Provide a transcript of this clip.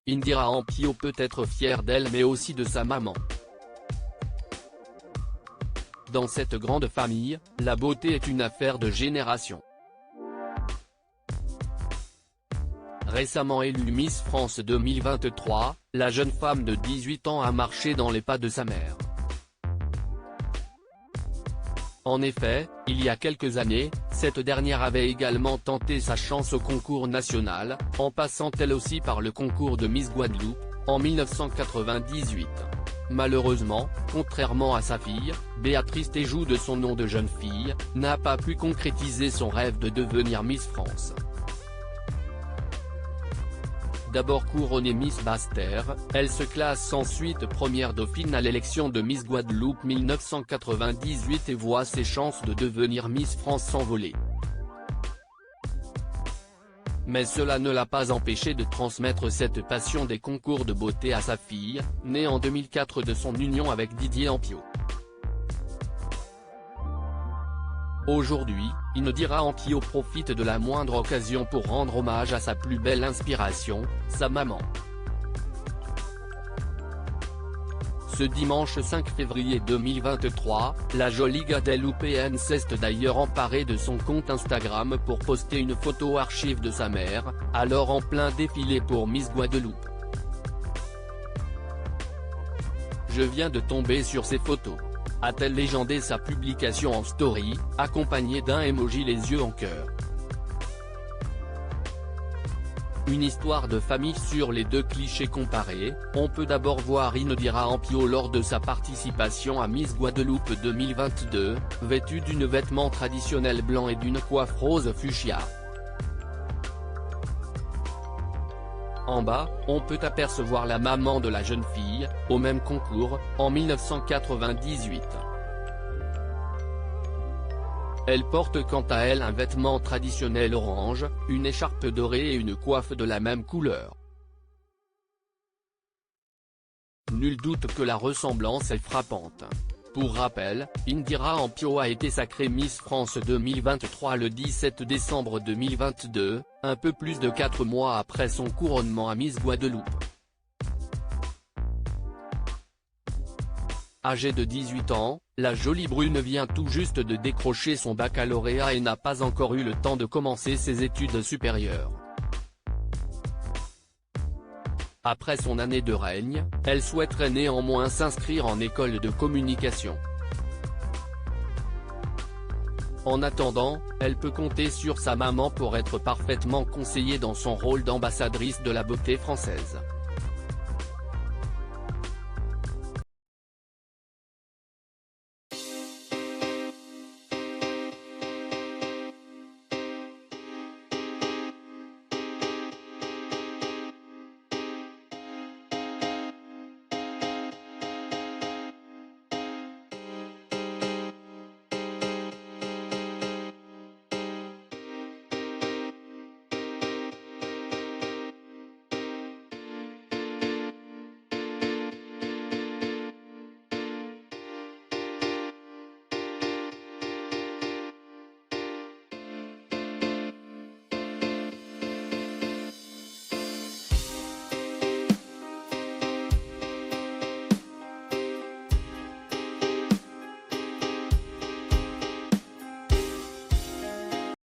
Indira Ampio peut être fière d'elle mais aussi de sa maman. Dans cette grande famille, la beauté est une affaire de génération. Récemment élue Miss France 2023, la jeune femme de 18 ans a marché dans les pas de sa mère. En effet, il y a quelques années, cette dernière avait également tenté sa chance au concours national, en passant elle aussi par le concours de Miss Guadeloupe, en 1998. Malheureusement, contrairement à sa fille, Béatrice Téjou de son nom de jeune fille, n'a pas pu concrétiser son rêve de devenir Miss France. D'abord couronnée Miss Basse-Terre, elle se classe ensuite première dauphine à l'élection de Miss Guadeloupe 1998 et voit ses chances de devenir Miss France s'envoler. Mais cela ne l'a pas empêché de transmettre cette passion des concours de beauté à sa fille, née en 2004 de son union avec Didier Ampio. Aujourd'hui, Indira Ampio profite de la moindre occasion pour rendre hommage à sa plus belle inspiration, sa maman. Ce dimanche 5 février 2023, la jolie guadeloupéenne s'est d'ailleurs emparée de son compte Instagram pour poster une photo archive de sa mère, alors en plein défilé pour Miss Guadeloupe. Je viens de tomber sur ces photos, a-t-elle légendé sa publication en story, accompagnée d'un emoji les yeux en cœur. Une histoire de famille sur les deux clichés comparés, on peut d'abord voir Indira Ampio lors de sa participation à Miss Guadeloupe 2022, vêtue d'une vêtement traditionnel blanc et d'une coiffe rose fuchsia. En bas, on peut apercevoir la maman de la jeune fille, au même concours, en 1998. Elle porte quant à elle un vêtement traditionnel orange, une écharpe dorée et une coiffe de la même couleur. Nul doute que la ressemblance est frappante. Pour rappel, Indira Ampio a été sacrée Miss France 2023 le 17 décembre 2022, un peu plus de 4 mois après son couronnement à Miss Guadeloupe. Âgée de 18 ans, la jolie brune vient tout juste de décrocher son baccalauréat et n'a pas encore eu le temps de commencer ses études supérieures. Après son année de règne, elle souhaiterait néanmoins s'inscrire en école de communication. En attendant, elle peut compter sur sa maman pour être parfaitement conseillée dans son rôle d'ambassadrice de la beauté française.